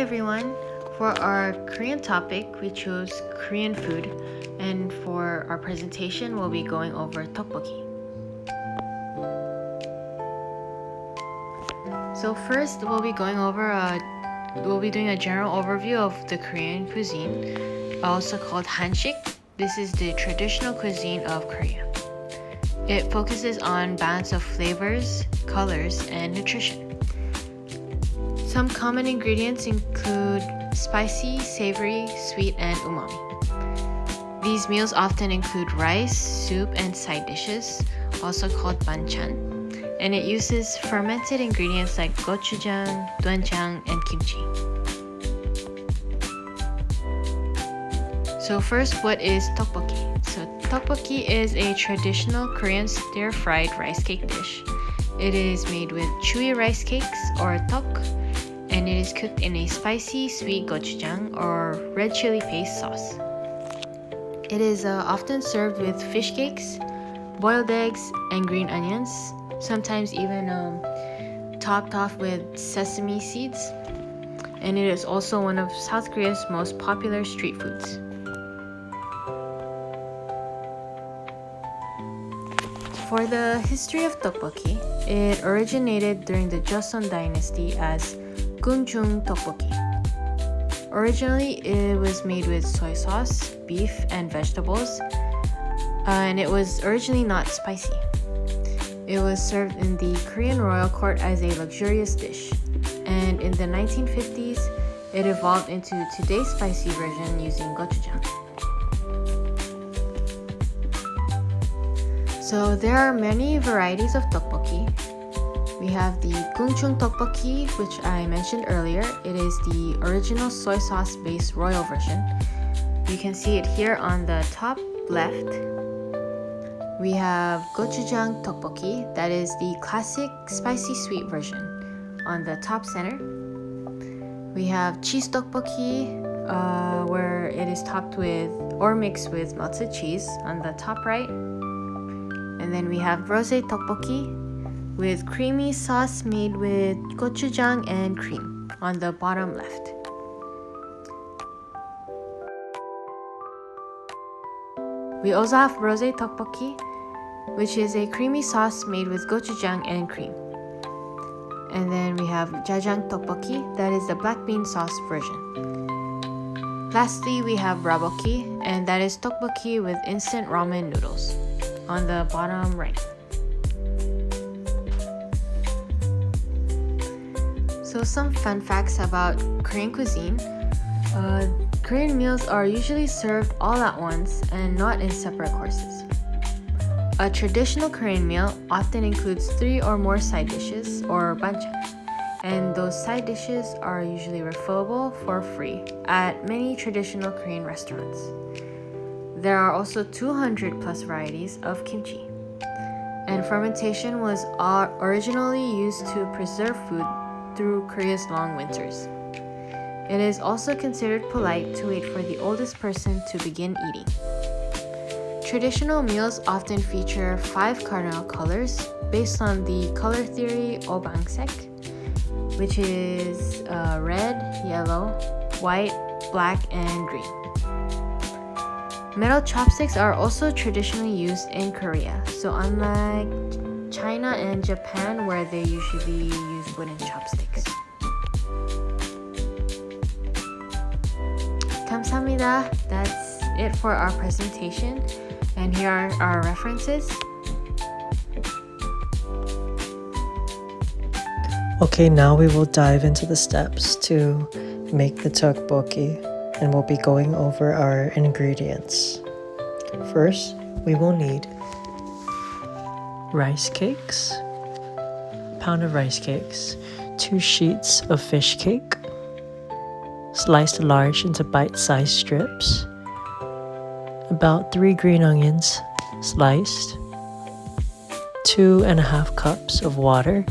everyone. For our Korean topic, we chose Korean food, and for our presentation, we'll be going over tteokbokki. So first, we'll be doing a general overview of the Korean cuisine, also called Hansik. This is the traditional cuisine of Korea. It focuses on balance of flavors, colors, and nutrition. Some common ingredients include spicy, savory, sweet, and umami. These meals often include rice, soup, and side dishes, also called banchan, and it uses fermented ingredients like gochujang, doenjang, and kimchi. So first, what is tteokbokki? So tteokbokki is a traditional Korean stir-fried rice cake dish. It is made with chewy rice cakes or tteok, and it is cooked in a spicy, sweet gochujang or red chili paste sauce. It is often served with fish cakes, boiled eggs, and green onions, sometimes even topped off with sesame seeds. And it is also one of South Korea's most popular street foods. For the history of tteokbokki, it originated during the Joseon dynasty as Gunjung tteokbokki. Originally, it was made with soy sauce, beef, and vegetables, and it was originally not spicy. It was served in the Korean royal court as a luxurious dish, and in the 1950s, it evolved into today's spicy version using gochujang. So there are many varieties of tteokbokki. We have the Gunjung tteokbokki, which I mentioned earlier. It is the original soy sauce based royal version. You can see it here on the top left. We have gochujang tteokbokki, that is the classic spicy sweet version, on the top center. We have cheese tteokbokki, where it is topped with or mixed with melted cheese, on the top right. And then we have rosé tteokbokki with creamy sauce made with gochujang and cream, on the bottom left. We also have rosé tteokbokki, which is a creamy sauce made with gochujang and cream. And then we have jajang tteokbokki, that is the black bean sauce version. Lastly, we have rabokki, and that is tteokbokki with instant ramen noodles, on the bottom right. So some fun facts about Korean cuisine. Korean meals are usually served all at once and not in separate courses. A traditional Korean meal often includes 3 or more side dishes, or banchan, and those side dishes are usually refillable for free at many traditional Korean restaurants. There are also 200 plus varieties of kimchi, and fermentation was originally used to preserve food through Korea's long winters. It is also considered polite to wait for the oldest person to begin eating. Traditional meals often feature 5 cardinal colors based on the color theory obangsek, which is red, yellow, white, black, and green. Metal chopsticks are also traditionally used in Korea, so unlike China and Japan, where they usually use wooden chopsticks. 감사합니다. That's it for our presentation, and here are our references. Okay, now we will dive into the steps to make the tteokbokki, and we'll be going over our ingredients. First, we will need rice cakes, a pound of rice cakes, 2 sheets of fish cake, sliced large into bite-sized strips, about 3 green onions sliced, 2.5 cups of water,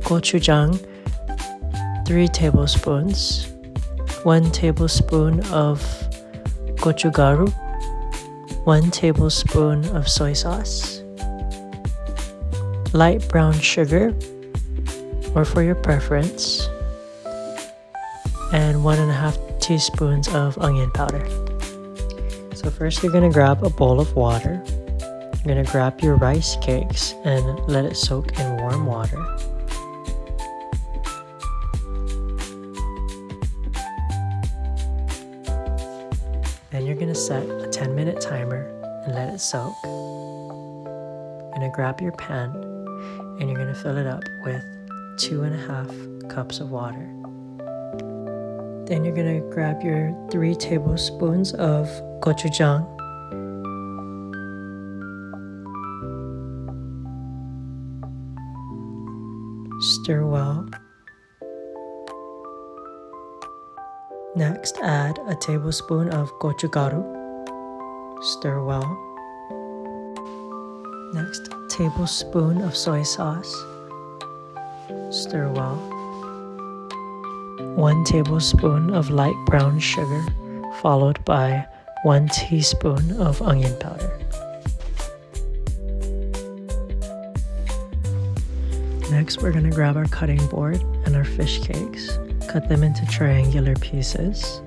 gochujang, 3 tablespoons, 1 tablespoon of gochugaru, 1 tablespoon of soy sauce, light brown sugar, or for your preference, and 1.5 teaspoons of onion powder. So first you're going to grab a bowl of water. You're going to grab your rice cakes and let it soak in warm water. Then you're going to set a 10-minute timer and let it soak. You're going to grab your pan and you're going to fill it up with 2.5 cups of water. Then you're going to grab your 3 tablespoons of gochujang. Stir well. Next, add a tablespoon of gochugaru. Stir well. Next, tablespoon of soy sauce. Stir well. 1 tablespoon of light brown sugar, followed by 1 teaspoon of onion powder. Next, we're going to grab our cutting board and our fish cakes. Cut them into triangular pieces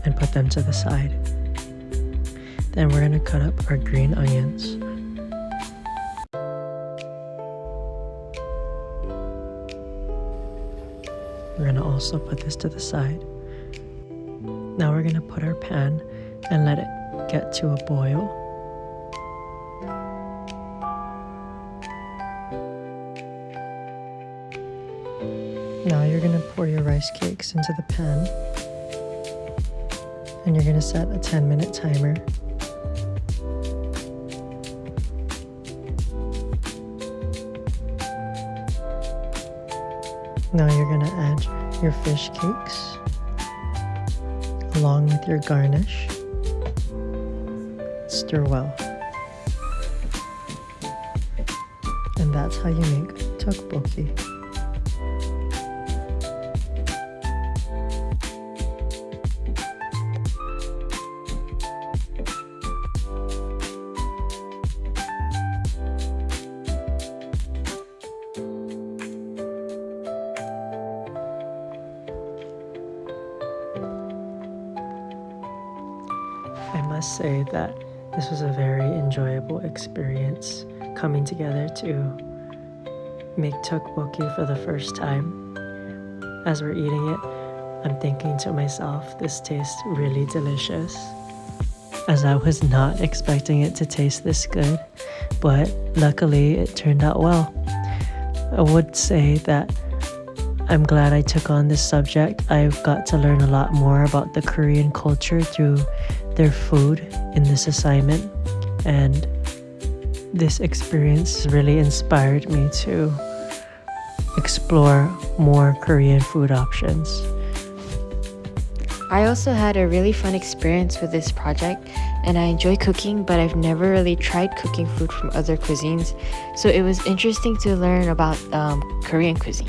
and put them to the side. Then we're going to cut up our green onions. We're going to also put this to the side. Now we're going to put our pan and let it get to a boil. Now you're going to pour your rice cakes into the pan and you're going to set a 10-minute timer. Now you're going to add your fish cakes along with your garnish. Stir well. And that's how you make tteokbokki. I must say that this was a very enjoyable experience coming together to make tteokbokki for the first time. As we're eating it, I'm thinking to myself, this tastes really delicious. As I was not expecting it to taste this good, but luckily it turned out well. I would say that I'm glad I took on this subject. I've got to learn a lot more about the Korean culture through their food in this assignment, and this experience really inspired me to explore more Korean food options. I also had a really fun experience with this project, and I enjoy cooking, but I've never really tried cooking food from other cuisines, so it was interesting to learn about Korean cuisine,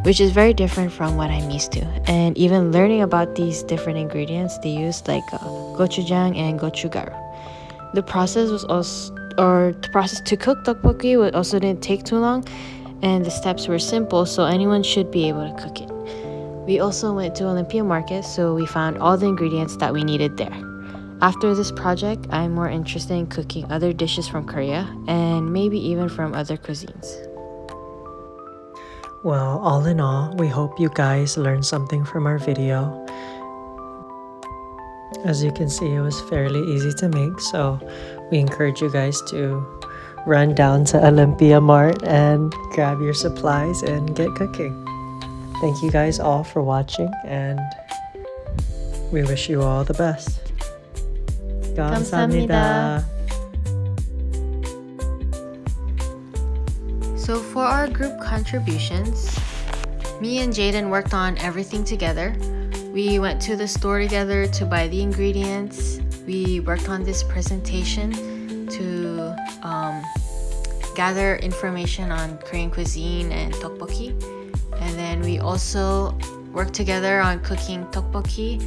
which is very different from what I'm used to. And even learning about these different ingredients they used, like gochujang and gochugaru. The process to cook tteokbokki also didn't take too long, and the steps were simple, so anyone should be able to cook it. We also went to Olympia Market, so we found all the ingredients that we needed there. After this project, I'm more interested in cooking other dishes from Korea and maybe even from other cuisines. Well, all in all, we hope you guys learned something from our video. As you can see, it was fairly easy to make, so we encourage you guys to run down to Olympia Mart and grab your supplies and get cooking. Thank you guys all for watching, and we wish you all the best. 감사합니다. So for our group contributions, me and Jaden worked on everything together. We went to the store together to buy the ingredients. We worked on this presentation to gather information on Korean cuisine and tteokbokki. And then we also worked together on cooking tteokbokki